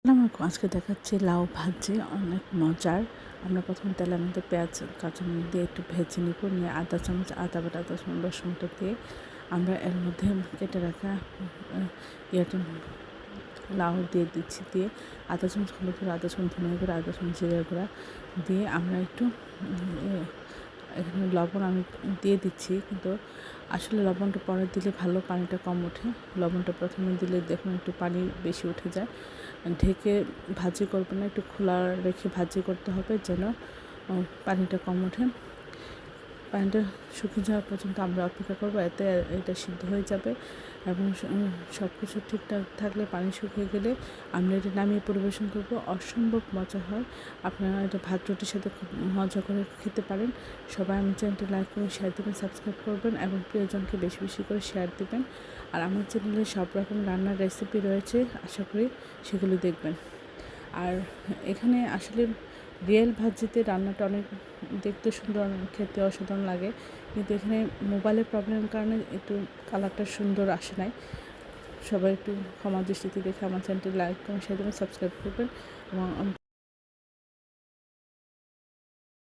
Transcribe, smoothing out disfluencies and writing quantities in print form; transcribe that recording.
আসসালামু আলাইকুম। আজকে দেখাচ্ছি লাউ ভাজি, অনেক মজার। আমরা প্রথমে তেলের মধ্যে পেঁয়াজ কাঁচামরিচ দিয়ে একটু ভেজে নিব, নিয়ে আধা চামচ আদা বাটা, আধা চামচ রসুন বাটা দিয়ে আমরা এর মধ্যে কেটে রাখা ইয়েটা লাউ দিয়ে দিচ্ছি, দিয়ে আধা চামচ হলুদ গুঁড়া, আধা চামচ ধনিয়া গুঁড়া, আধা চামচ জিরা গুঁড়া দিয়ে আমরা একটু এখানে লবণ আমি দিয়ে দিচ্ছি, কিন্তু আসলে লবণটা পরে দিলে ভালো, পানিটা কম ওঠে। লবণটা প্রথমে দিলে দেখুন একটু পানি বেশি উঠে যায়। ঢেকে ভাজি করবেন না, একটু খোলা রেখে ভাজি করতে হবে যেন পানিটা কম ওঠে। পানিটা শুকিয়ে যাওয়া পর্যন্ত আমরা অপেক্ষা করবো, এতে এটা সিদ্ধ হয়ে যাবে এবং সব কিছু ঠিকঠাক থাকলে, পানি শুকিয়ে গেলে আমরা এটা নামিয়ে পরিবেশন করবো। অসম্ভব মজা হয়, আপনারা এটা ভাত রুটির সাথে খুব মজা করে খেতে পারেন। সবাই আমার চ্যানেলটি লাইক করে শেয়ার দেবেন, সাবস্ক্রাইব করবেন এবং প্রিয়জনকে বেশি বেশি করে শেয়ার দেবেন। আর আমার চ্যানেলে সব রকম রান্নার রেসিপি রয়েছে, আশা করি সেগুলি দেখবেন। আর এখানে আসলে রিয়েল ভাজিতে রান্নাটা অনেক দেখতে সুন্দর, খেতে অসাধারণ লাগে, কিন্তু এখানে মোবাইলের প্রবলেমের কারণে একটু কালারটা সুন্দর আসে নাই। সবাই একটু ক্ষমা দৃষ্টিতে দেখে আমার চ্যানেলটি লাইক কমেন্ট শেয়ার দেবেন, সাবস্ক্রাইব করবেন এবং